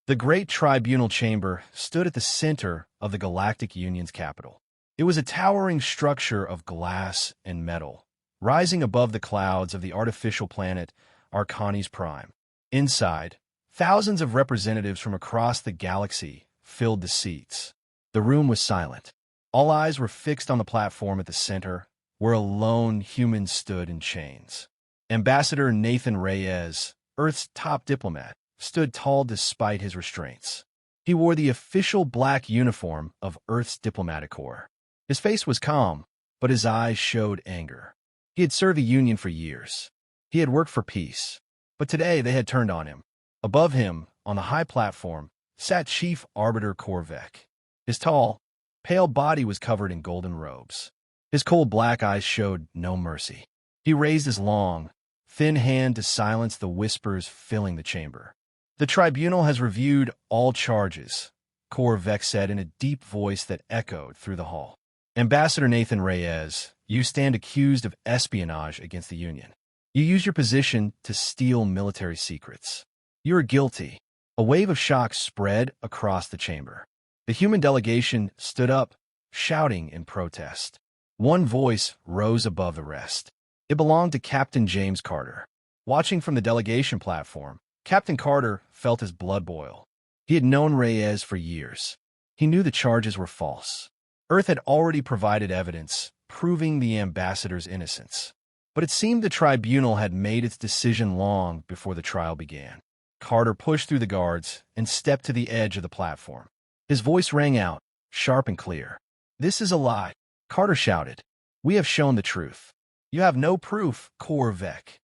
The Great Tribunal Chamber stood at the center of the Galactic Union's capital. It was a towering structure of glass and metal, rising above the clouds of the artificial planet Arcanis Prime. Inside, thousands of representatives from across the galaxy filled the seats. The room was silent. All eyes were fixed on the platform at the center, where a lone human stood in chains. Ambassador Nathan Reyes, Earth's top diplomat, stood tall despite his restraints. He wore the official black uniform of Earth's diplomatic corps. His face was calm, but his eyes showed anger. He had served the Union for years. He had worked for peace, but today they had turned on him. Above him, on the high platform, sat Chief Arbiter Korvek. His tall, pale body was covered in golden robes. His cold black eyes showed no mercy. He raised his long, thin hand to silence the whispers filling the chamber. "The tribunal has reviewed all charges," Korvek said in a deep voice that echoed through the hall. "Ambassador Nathan Reyes, you stand accused of espionage against the Union. You used your position to steal military secrets. You are guilty." A wave of shock spread across the chamber. The human delegation stood up, shouting in protest. One voice rose above the rest. It belonged to Captain James Carter. Watching from the delegation platform, Captain Carter felt his blood boil. He had known Reyes for years. He knew the charges were false. Earth had already provided evidence, proving the ambassador's innocence. But it seemed the tribunal had made its decision long before the trial began. Carter pushed through the guards and stepped to the edge of the platform. His voice rang out, sharp and clear. "This is a lie," Carter shouted. "We have shown the truth." "You have no proof, Korvek."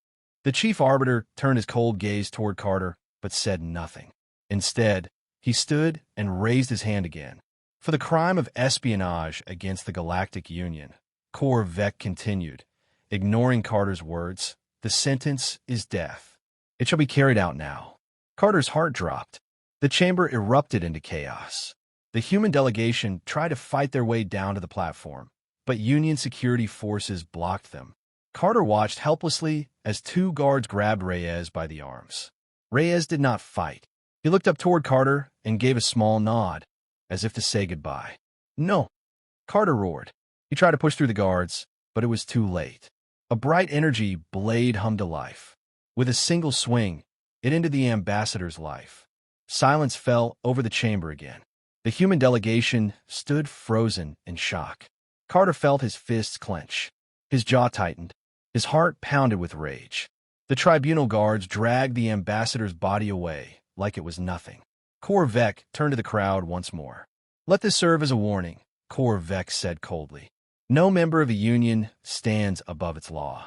The chief arbiter turned his cold gaze toward Carter, but said nothing. Instead, he stood and raised his hand again. "For the crime of espionage against the Galactic Union," Korvek continued, ignoring Carter's words, "the sentence is death. It shall be carried out now." Carter's heart dropped. The chamber erupted into chaos. The human delegation tried to fight their way down to the platform, but Union security forces blocked them. Carter watched helplessly as two guards grabbed Reyes by the arms. Reyes did not fight. He looked up toward Carter and gave a small nod, as if to say goodbye. "No," Carter roared. He tried to push through the guards, but it was too late. A bright energy blade hummed to life. With a single swing, it ended the ambassador's life. Silence fell over the chamber again. The human delegation stood frozen in shock. Carter felt his fists clench. His jaw tightened. His heart pounded with rage. The tribunal guards dragged the ambassador's body away like it was nothing. Korvek turned to the crowd once more. "Let this serve as a warning," Korvek said coldly. "No member of the Union stands above its law."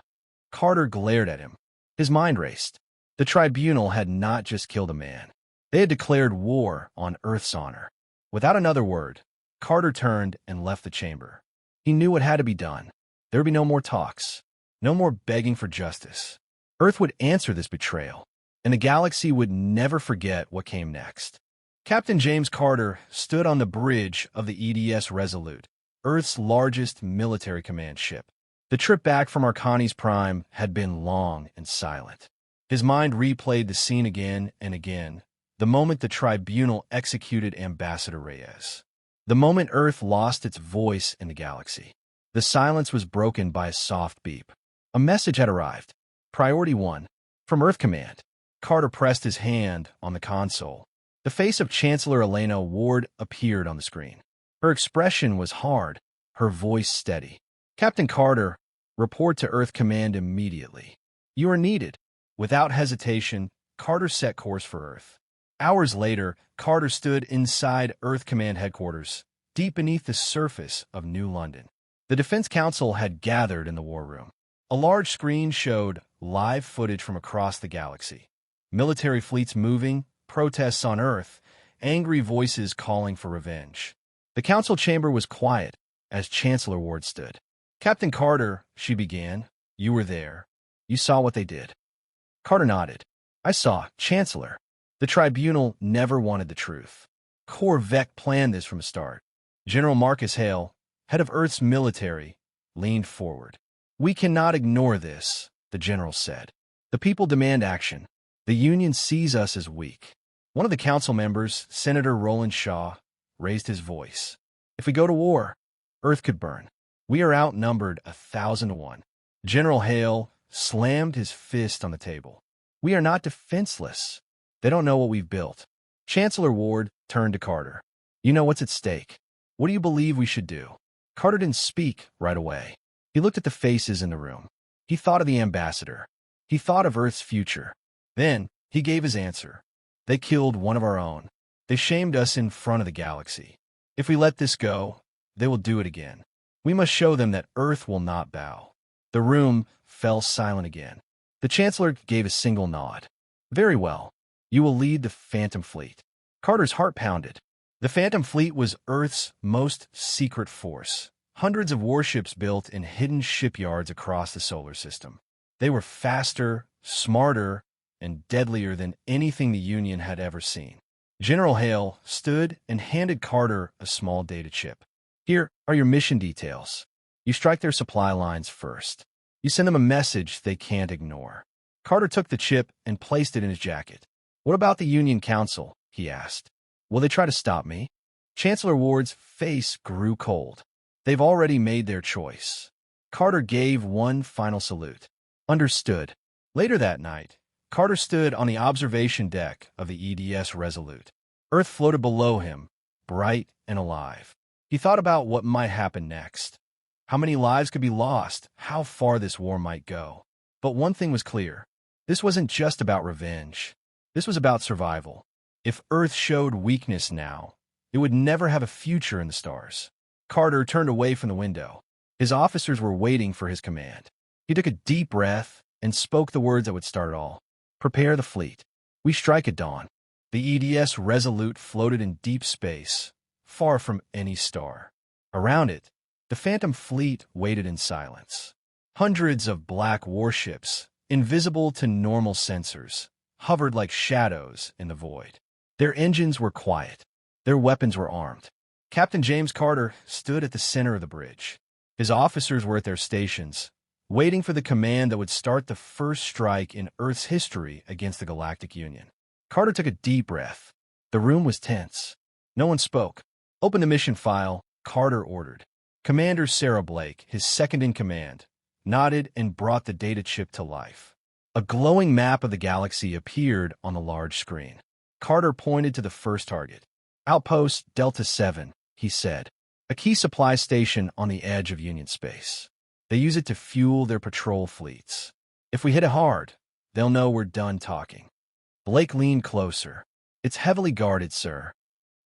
Carter glared at him. His mind raced. The tribunal had not just killed a man. They had declared war on Earth's honor. Without another word, Carter turned and left the chamber. He knew what had to be done. There would be no more talks, no more begging for justice. Earth would answer this betrayal, and the galaxy would never forget what came next. Captain James Carter stood on the bridge of the EDS Resolute, Earth's largest military command ship. The trip back from Arcanis Prime had been long and silent. His mind replayed the scene again and again, the moment the tribunal executed Ambassador Reyes. The moment Earth lost its voice in the galaxy. The silence was broken by a soft beep. A message had arrived. Priority 1. From Earth Command. Carter pressed his hand on the console. The face of Chancellor Elena Ward appeared on the screen. Her expression was hard, her voice steady. "Captain Carter, report to Earth Command immediately. You are needed." Without hesitation, Carter set course for Earth. Hours later, Carter stood inside Earth Command headquarters, deep beneath the surface of New London. The Defense Council had gathered in the war room. A large screen showed live footage from across the galaxy. Military fleets moving, protests on Earth, angry voices calling for revenge. The council chamber was quiet as Chancellor Ward stood. "Captain Carter," she began, "you were there. You saw what they did." Carter nodded. "I saw, Chancellor. The tribunal never wanted the truth. Korvek planned this from the start." General Marcus Hale, head of Earth's military, leaned forward. "We cannot ignore this," the general said. "The people demand action. The Union sees us as weak. One of the council members, Senator Roland Shaw, raised his voice. If we go to war, Earth could burn. We are outnumbered 1,000 to 1. General Hale slammed his fist on the table. We are not defenseless. They don't know what we've built. Chancellor Ward turned to Carter. You know what's at stake. What do you believe we should do? Carter didn't speak right away. He looked at the faces in the room. He thought of the ambassador. He thought of Earth's future. Then he gave his answer. They killed one of our own. They shamed us in front of the galaxy. If we let this go, they will do it again. We must show them that Earth will not bow. The room fell silent again. The Chancellor gave a single nod. Very well. You will lead the Phantom Fleet. Carter's heart pounded. The Phantom Fleet was Earth's most secret force. Hundreds of warships built in hidden shipyards across the solar system. They were faster, smarter, and deadlier than anything the Union had ever seen. General Hale stood and handed Carter a small data chip. Here are your mission details. You strike their supply lines first. You send them a message they can't ignore. Carter took the chip and placed it in his jacket. What about the Union Council? He asked. Will they try to stop me? Chancellor Ward's face grew cold. They've already made their choice. Carter gave one final salute. Understood. Later that night, Carter stood on the observation deck of the EDS Resolute. Earth floated below him, bright and alive. He thought about what might happen next. How many lives could be lost, how far this war might go. But one thing was clear. This wasn't just about revenge. This was about survival. If Earth showed weakness now, it would never have a future in the stars. Carter turned away from the window. His officers were waiting for his command. He took a deep breath and spoke the words that would start it all. Prepare the fleet. We strike at dawn. The EDS Resolute floated in deep space, far from any star. Around it, the Phantom Fleet waited in silence. Hundreds of black warships, invisible to normal sensors, hovered like shadows in the void. Their engines were quiet. Their weapons were armed. Captain James Carter stood at the center of the bridge. His officers were at their stations, waiting for the command that would start the first strike in Earth's history against the Galactic Union. Carter took a deep breath. The room was tense. No one spoke. Open the mission file, Carter ordered. Commander Sarah Blake, his second-in-command, nodded and brought the data chip to life. A glowing map of the galaxy appeared on the large screen. Carter pointed to the first target. Outpost Delta 7, he said. A key supply station on the edge of Union space. They use it to fuel their patrol fleets. If we hit it hard, they'll know we're done talking. Blake leaned closer. It's heavily guarded, sir.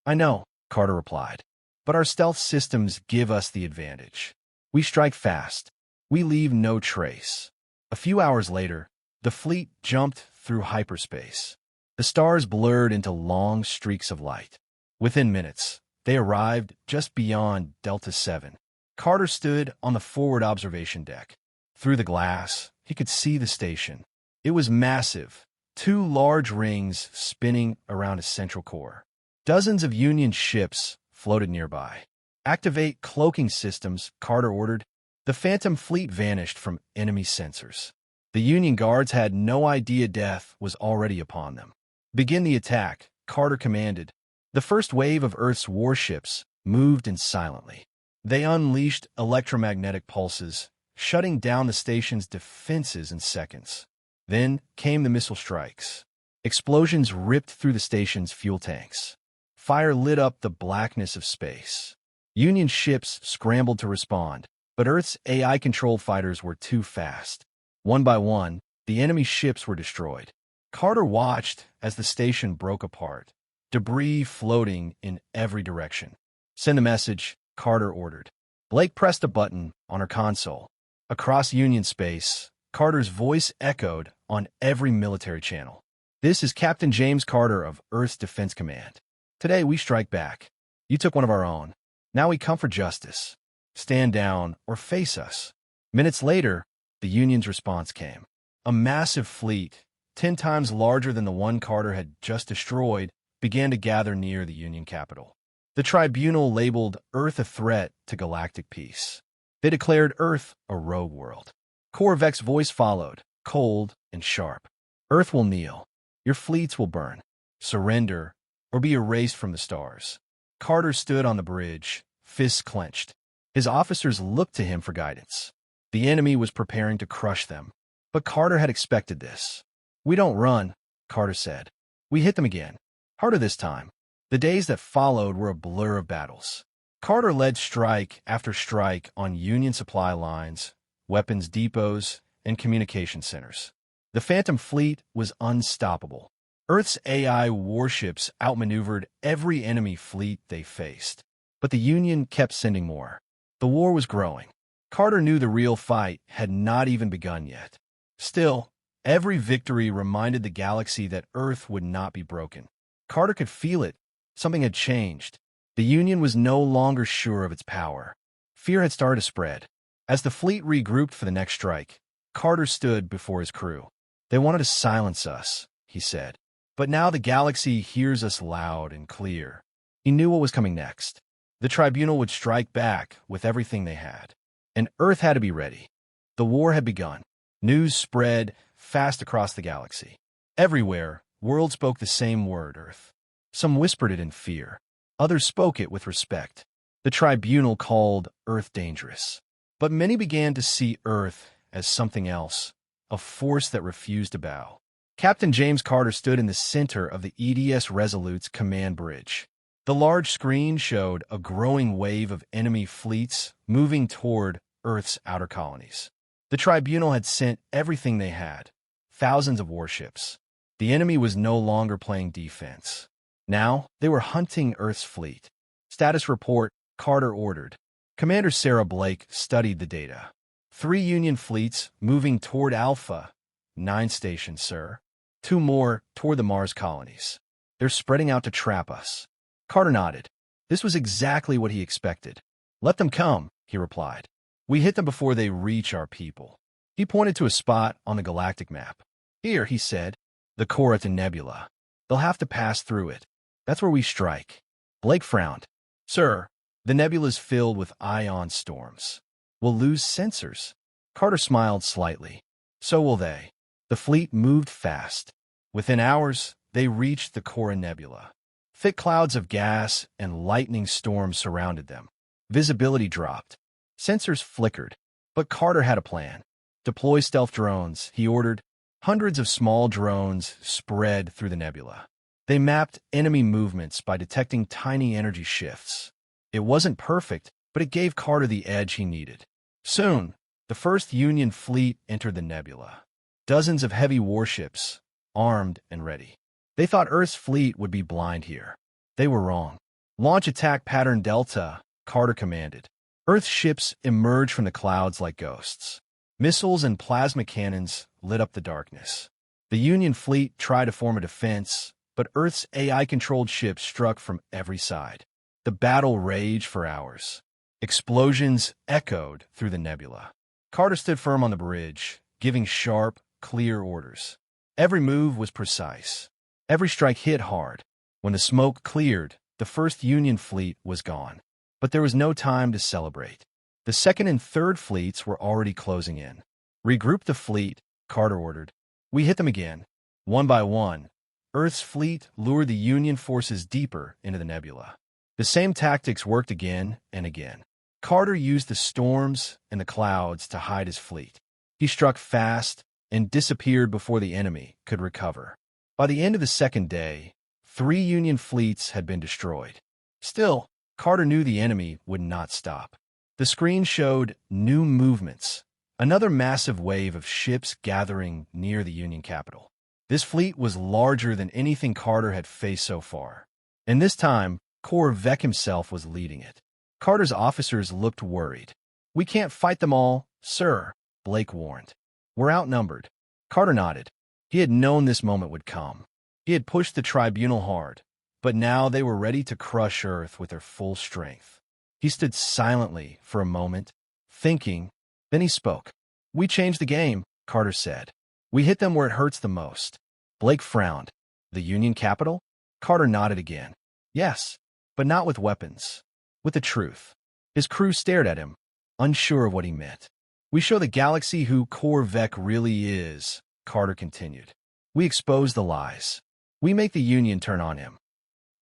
I know, Carter replied. But our stealth systems give us the advantage. We strike fast. We leave no trace. A few hours later, the fleet jumped through hyperspace. The stars blurred into long streaks of light. Within minutes, they arrived just beyond Delta 7. Carter stood on the forward observation deck. Through the glass, he could see the station. It was massive, 2 large rings spinning around a central core. Dozens of Union ships floated nearby. Activate cloaking systems, Carter ordered. The Phantom Fleet vanished from enemy sensors. The Union guards had no idea death was already upon them. Begin the attack, Carter commanded. The first wave of Earth's warships moved in silently. They unleashed electromagnetic pulses, shutting down the station's defenses in seconds. Then came the missile strikes. Explosions ripped through the station's fuel tanks. Fire lit up the blackness of space. Union ships scrambled to respond, but Earth's AI-controlled fighters were too fast. One by one, the enemy ships were destroyed. Carter watched as the station broke apart, debris floating in every direction. Send a message, Carter ordered. Blake pressed a button on her console. Across Union space, Carter's voice echoed on every military channel. This is Captain James Carter of Earth's Defense Command. Today we strike back. You took one of our own. Now we come for justice. Stand down or face us. Minutes later, the Union's response came. A massive fleet, 10 times larger than the one Carter had just destroyed, began to gather near the Union capital. The Tribunal labeled Earth a threat to galactic peace. They declared Earth a rogue world. Korvek's voice followed, cold and sharp. Earth will kneel. Your fleets will burn. surrender, or be erased from the stars. Carter stood on the bridge, fists clenched. His officers looked to him for guidance. The enemy was preparing to crush them. But Carter had expected this. "We don't run," Carter said. "We hit them again. Harder this time." The days that followed were a blur of battles. Carter led strike after strike on Union supply lines, weapons depots, and communication centers. The Phantom Fleet was unstoppable. Earth's AI warships outmaneuvered every enemy fleet they faced. But the Union kept sending more. The war was growing. Carter knew the real fight had not even begun yet. Still, every victory reminded the galaxy that Earth would not be broken. Carter could feel it. Something had changed. The Union was no longer sure of its power. Fear had started to spread. As the fleet regrouped for the next strike, Carter stood before his crew. "They wanted to silence us," he said. "But now the galaxy hears us loud and clear." He knew what was coming next. The Tribunal would strike back with everything they had. And Earth had to be ready. The war had begun. News spread fast across the galaxy. Everywhere, worlds spoke the same word, Earth. Some whispered it in fear. Others spoke it with respect. The Tribunal called Earth dangerous. But many began to see Earth as something else, a force that refused to bow. Captain James Carter stood in the center of the EDS Resolute's command bridge. The large screen showed a growing wave of enemy fleets moving toward Earth's outer colonies. The Tribunal had sent everything they had, thousands of warships. The enemy was no longer playing defense. Now, they were hunting Earth's fleet. "Status report," Carter ordered. Commander Sarah Blake studied the data. 3 Union fleets moving toward Alpha. 9 stations, sir. 2 more toward the Mars colonies. They're spreading out to trap us. Carter nodded. This was exactly what he expected. "Let them come," he replied. "We hit them before they reach our people." He pointed to a spot on the galactic map. "Here," he said, "the Corotton Nebula. They'll have to pass through it. That's where we strike." Blake frowned. "Sir, the nebula's filled with ion storms. We'll lose sensors." Carter smiled slightly. "So will they." The fleet moved fast. Within hours, they reached the Corotton Nebula. Thick clouds of gas and lightning storms surrounded them. Visibility dropped. Sensors flickered. But Carter had a plan. "Deploy stealth drones," he ordered. Hundreds of small drones spread through the nebula. They mapped enemy movements by detecting tiny energy shifts. It wasn't perfect, but it gave Carter the edge he needed. Soon, the first Union fleet entered the nebula. Dozens of heavy warships, armed and ready. They thought Earth's fleet would be blind here. They were wrong. "Launch attack pattern Delta," Carter commanded. Earth's ships emerged from the clouds like ghosts. Missiles and plasma cannons lit up the darkness. The Union fleet tried to form a defense, but Earth's AI-controlled ships struck from every side. The battle raged for hours. Explosions echoed through the nebula. Carter stood firm on the bridge, giving sharp, clear orders. Every move was precise. Every strike hit hard. When the smoke cleared, the first Union fleet was gone. But there was no time to celebrate. The second and third fleets were already closing in. "Regroup the fleet," Carter ordered. We hit them again. One by one, Earth's fleet lured the Union forces deeper into the nebula. The same tactics worked again and again. Carter used the storms and the clouds to hide his fleet. He struck fast and disappeared before the enemy could recover. By the end of the second day, 3 Union fleets had been destroyed. Still, Carter knew the enemy would not stop. The screen showed new movements, another massive wave of ships gathering near the Union capital. This fleet was larger than anything Carter had faced so far. And this time, Vec himself was leading it. Carter's officers looked worried. "We can't fight them all, sir," Blake warned. "We're outnumbered." Carter nodded. He had known this moment would come. He had pushed the Tribunal hard, but now they were ready to crush Earth with their full strength. He stood silently for a moment, thinking. Then he spoke. "We changed the game," Carter said. "We hit them where it hurts the most." Blake frowned. "The Union capital?" Carter nodded again. "Yes, but not with weapons. With the truth." His crew stared at him, unsure of what he meant. "We show the galaxy who Vec really is," Carter continued. "We expose the lies. We make the Union turn on him.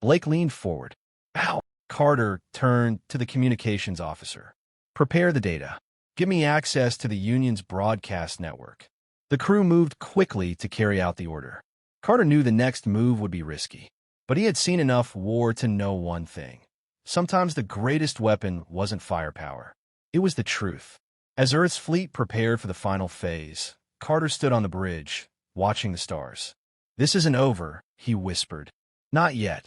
Blake leaned forward. Ow! Carter turned to the communications officer. Prepare the data. Give me access to the Union's broadcast network. The crew moved quickly to carry out the order. Carter knew the next move would be risky, but he had seen enough war to know one thing. Sometimes the greatest weapon wasn't firepower. It was the truth. As Earth's fleet prepared for the final phase, Carter stood on the bridge, watching the stars. This isn't over, he whispered. Not yet.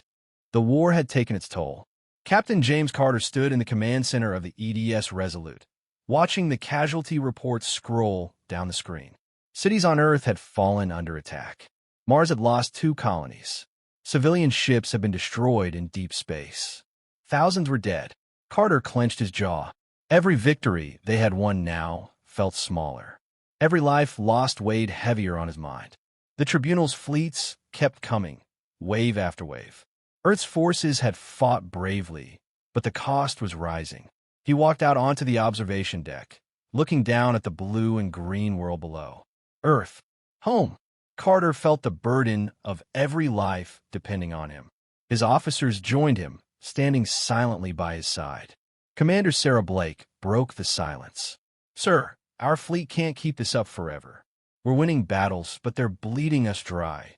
The war had taken its toll. Captain James Carter stood in the command center of the EDS Resolute, watching the casualty reports scroll down the screen. Cities on Earth had fallen under attack. Mars had lost 2 colonies. Civilian ships had been destroyed in deep space. Thousands were dead. Carter clenched his jaw. Every victory they had won now felt smaller. Every life lost weighed heavier on his mind. The Tribunal's fleets kept coming, wave after wave. Earth's forces had fought bravely, but the cost was rising. He walked out onto the observation deck, looking down at the blue and green world below. Earth. Home. Carter felt the burden of every life depending on him. His officers joined him, standing silently by his side. Commander Sarah Blake broke the silence. Sir, our fleet can't keep this up forever. We're winning battles, but they're bleeding us dry.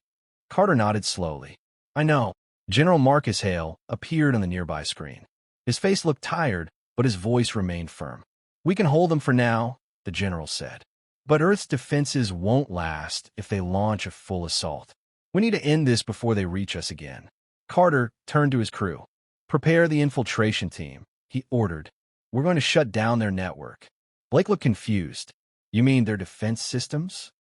Carter nodded slowly. I know. General Marcus Hale appeared on the nearby screen. His face looked tired, but his voice remained firm. We can hold them for now, the general said. But Earth's defenses won't last if they launch a full assault. We need to end this before they reach us again. Carter turned to his crew. Prepare the infiltration team, he ordered. We're going to shut down their network. Blake looked confused. You mean their defense systems?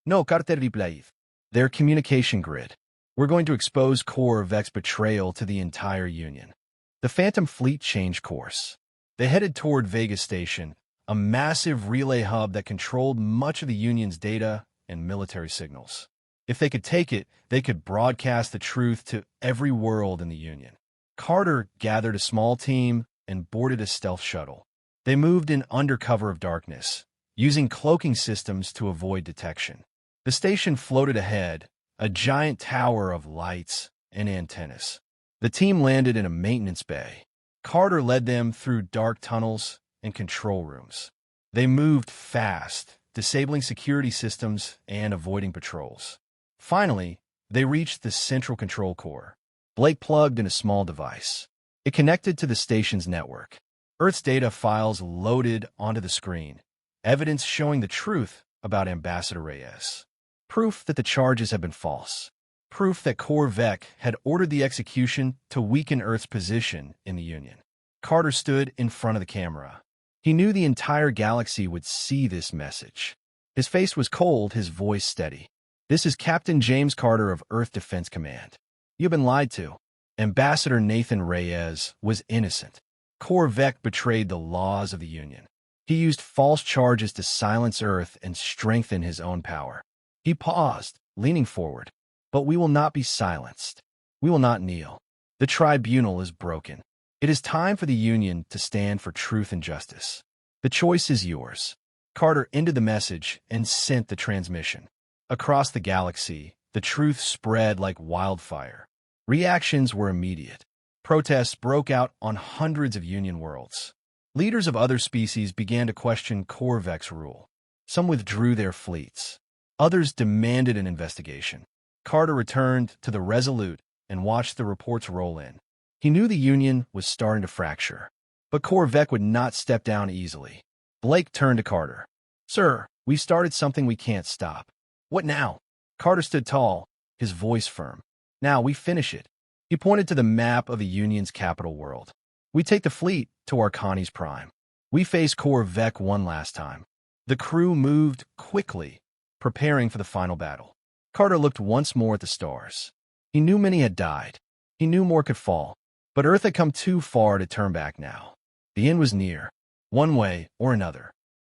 No, Carter replied. Their communication grid. We're going to expose Corvek's betrayal to the entire Union. The Phantom Fleet changed course. They headed toward Vega Station, a massive relay hub that controlled much of the Union's data and military signals. If they could take it, they could broadcast the truth to every world in the Union. Carter gathered a small team and boarded a stealth shuttle. They moved in under cover of darkness, using cloaking systems to avoid detection. The station floated ahead, a giant tower of lights and antennas. The team landed in a maintenance bay. Carter led them through dark tunnels and control rooms. They moved fast, disabling security systems and avoiding patrols. Finally, they reached the central control core. Blake plugged in a small device. It connected to the station's network. Earth's data files loaded onto the screen, evidence showing the truth about Ambassador Reyes. Proof that the charges had been false. Proof that Corvek had ordered the execution to weaken Earth's position in the Union. Carter stood in front of the camera. He knew the entire galaxy would see this message. His face was cold, his voice steady. This is Captain James Carter of Earth Defense Command. You've been lied to. Ambassador Nathan Reyes was innocent. Corvek betrayed the laws of the Union. He used false charges to silence Earth and strengthen his own power. He paused, leaning forward. But we will not be silenced. We will not kneel. The tribunal is broken. It is time for the Union to stand for truth and justice. The choice is yours. Carter ended the message and sent the transmission. Across the galaxy, the truth spread like wildfire. Reactions were immediate. Protests broke out on hundreds of Union worlds. Leaders of other species began to question Corvek's rule. Some withdrew their fleets. Others demanded an investigation. Carter returned to the Resolute and watched the reports roll in. He knew the Union was starting to fracture. But Corvek would not step down easily. Blake turned to Carter. Sir, we started something we can't stop. What now? Carter stood tall, his voice firm. Now we finish it. He pointed to the map of the Union's capital world. We take the fleet to Arcani's prime. We face Corvek one last time. The crew moved quickly, preparing for the final battle. Carter looked once more at the stars. He knew many had died. He knew more could fall. But Earth had come too far to turn back now. The end was near, one way or another.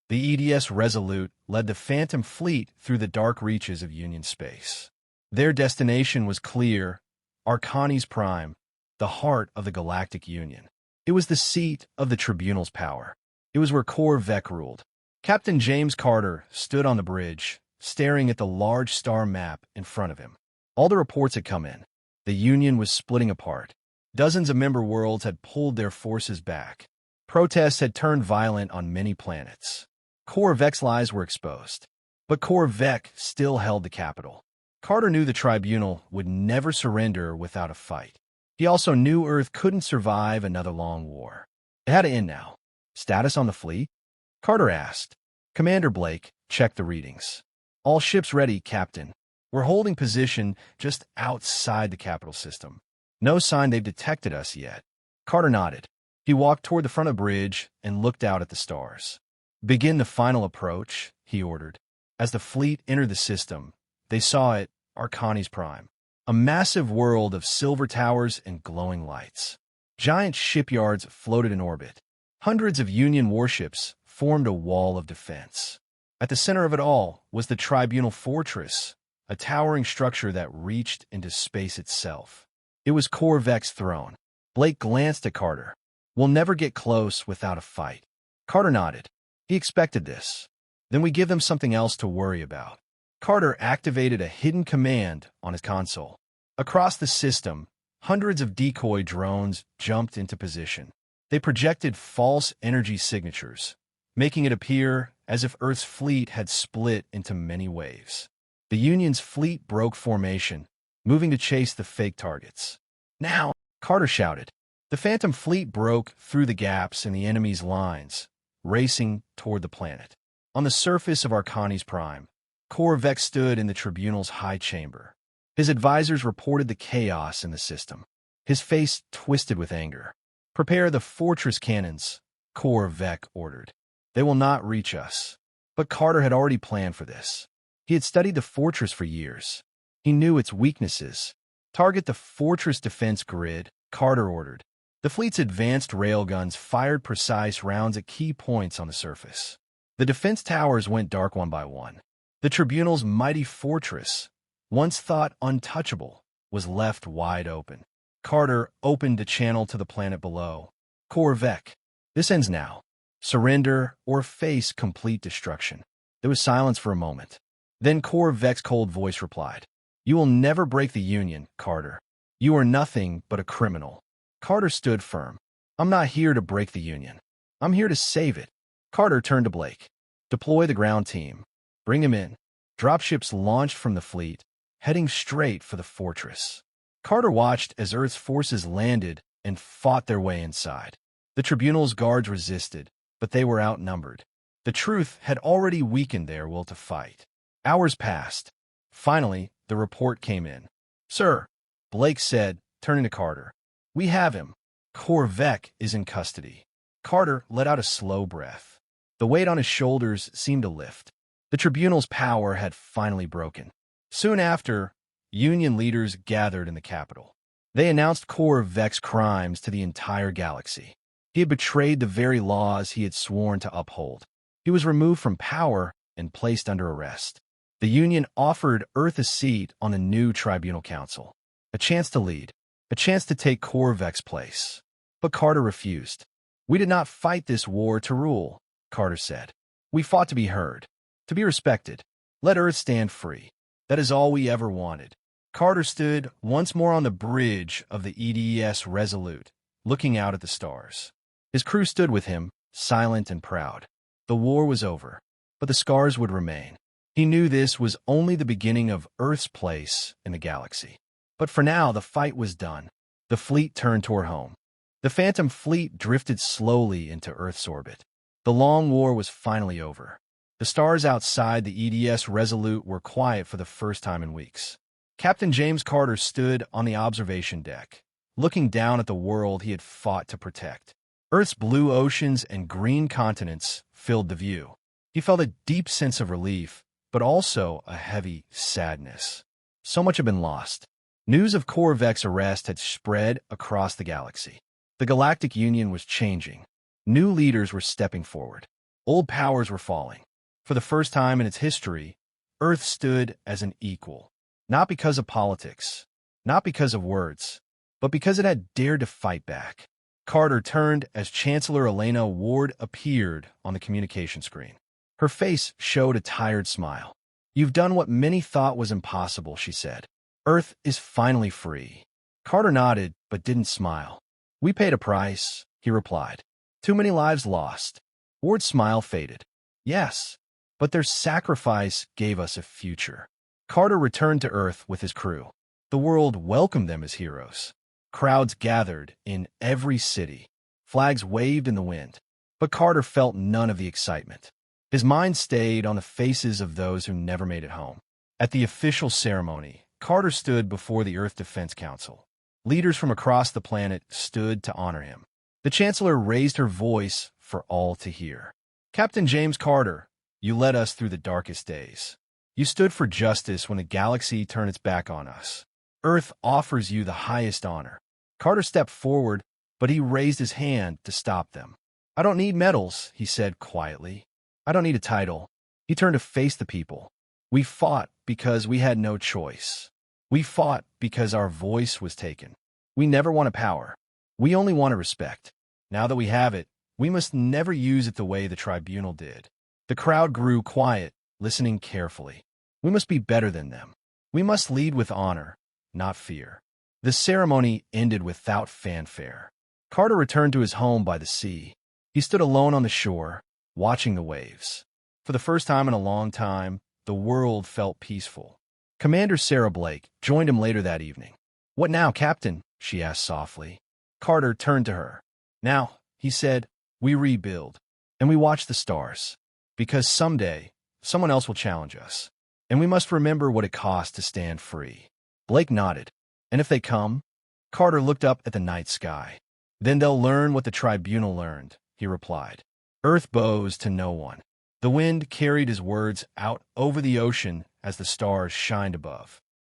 The EDS Resolute led the Phantom Fleet through the dark reaches of Union space. Their destination was clear, Arcani's prime, the heart of the Galactic Union. It was the seat of the Tribunal's power. It was where Corvek ruled. Captain James Carter stood on the bridge, staring at the large star map in front of him. All the reports had come in. The Union was splitting apart. Dozens of member worlds had pulled their forces back. Protests had turned violent on many planets. Korvek's lies were exposed. But Korvek still held the capital. Carter knew the Tribunal would never surrender without a fight. He also knew Earth couldn't survive another long war. It had to end now. Status on the fleet? Carter asked. Commander Blake, check the readings. All ships ready, Captain. We're holding position just outside the capital system. No sign they've detected us yet. Carter nodded. He walked toward the front of the bridge and looked out at the stars. Begin the final approach, he ordered. As the fleet entered the system, they saw it, Arcani's Prime. A massive world of silver towers and glowing lights. Giant shipyards floated in orbit. Hundreds of Union warships formed a wall of defense. At the center of it all was the Tribunal Fortress, a towering structure that reached into space itself. It was Korvek's throne. Blake glanced at Carter. We'll never get close without a fight. Carter nodded. He expected this. Then we give them something else to worry about. Carter activated a hidden command on his console. Across the system, hundreds of decoy drones jumped into position. They projected false energy signatures, making it appear as if Earth's fleet had split into many waves. The Union's fleet broke formation, moving to chase the fake targets. Now, Carter shouted. The Phantom fleet broke through the gaps in the enemy's lines, racing toward the planet. On the surface of Arcani's Prime, Korvek stood in the Tribunal's high chamber. His advisors reported the chaos in the system. His face twisted with anger. Prepare the fortress cannons, Korvek ordered. They will not reach us. But Carter had already planned for this. He had studied the fortress for years. He knew its weaknesses. Target the fortress defense grid, Carter ordered. The fleet's advanced railguns fired precise rounds at key points on the surface. The defense towers went dark one by one. The Tribunal's mighty fortress, once thought untouchable, was left wide open. Carter opened a channel to the planet below. Korvek, this ends now. Surrender or face complete destruction. There was silence for a moment. Then Korvek's cold voice replied. You will never break the Union, Carter. You are nothing but a criminal. Carter stood firm. I'm not here to break the Union. I'm here to save it. Carter turned to Blake. Deploy the ground team. Bring him in. Dropships launched from the fleet, heading straight for the fortress. Carter watched as Earth's forces landed and fought their way inside. The Tribunal's guards resisted, but they were outnumbered. The truth had already weakened their will to fight. Hours passed. Finally, the report came in. Sir, Blake said, turning to Carter. We have him. Korvek is in custody. Carter let out a slow breath. The weight on his shoulders seemed to lift. The Tribunal's power had finally broken. Soon after, Union leaders gathered in the capital. They announced Korvek's crimes to the entire galaxy. He had betrayed the very laws he had sworn to uphold. He was removed from power and placed under arrest. The Union offered Earth a seat on the new Tribunal Council, a chance to lead, a chance to take Korvek's place. But Carter refused. We did not fight this war to rule, Carter said. We fought to be heard, to be respected. Let Earth stand free. That is all we ever wanted. Carter stood once more on the bridge of the EDS Resolute, looking out at the stars. His crew stood with him, silent and proud. The war was over, but the scars would remain. He knew this was only the beginning of Earth's place in the galaxy. But for now, the fight was done. The fleet turned toward home. The Phantom fleet drifted slowly into Earth's orbit. The long war was finally over. The stars outside the EDS Resolute were quiet for the first time in weeks. Captain James Carter stood on the observation deck, looking down at the world he had fought to protect. Earth's blue oceans and green continents filled the view. He felt a deep sense of relief, but also a heavy sadness. So much had been lost. News of Korvek's arrest had spread across the galaxy. The Galactic Union was changing. New leaders were stepping forward. Old powers were falling. For the first time in its history, Earth stood as an equal. Not because of politics, not because of words, but because it had dared to fight back. Carter turned as Chancellor Elena Ward appeared on the communication screen. Her face showed a tired smile. You've done what many thought was impossible, she said. Earth is finally free. Carter nodded, but didn't smile. We paid a price, he replied. Too many lives lost. Ward's smile faded. Yes, but their sacrifice gave us a future. Carter returned to Earth with his crew. The world welcomed them as heroes. Crowds gathered in every city. Flags waved in the wind. But Carter felt none of the excitement. His mind stayed on the faces of those who never made it home. At the official ceremony, Carter stood before the Earth Defense Council. Leaders from across the planet stood to honor him. The Chancellor raised her voice for all to hear. Captain James Carter, you led us through the darkest days. You stood for justice when the galaxy turned its back on us. Earth offers you the highest honor. Carter stepped forward, but he raised his hand to stop them. I don't need medals, he said quietly. I don't need a title. He turned to face the people. We fought because we had no choice. We fought because our voice was taken. We never wanted power. We only wanted respect. Now that we have it, we must never use it the way the tribunal did. The crowd grew quiet, listening carefully. We must be better than them. We must lead with honor, not fear. The ceremony ended without fanfare. Carter returned to his home by the sea. He stood alone on the shore, watching the waves. For the first time in a long time, the world felt peaceful. Commander Sarah Blake joined him later that evening. What now, Captain? She asked softly. Carter turned to her. Now, he said, we rebuild, and we watch the stars. Because someday, someone else will challenge us. And we must remember what it costs to stand free. Blake nodded. And if they come? Carter looked up at the night sky. Then they'll learn what the tribunal learned, he replied. Earth bows to no one. The wind carried his words out over the ocean as the stars shined above.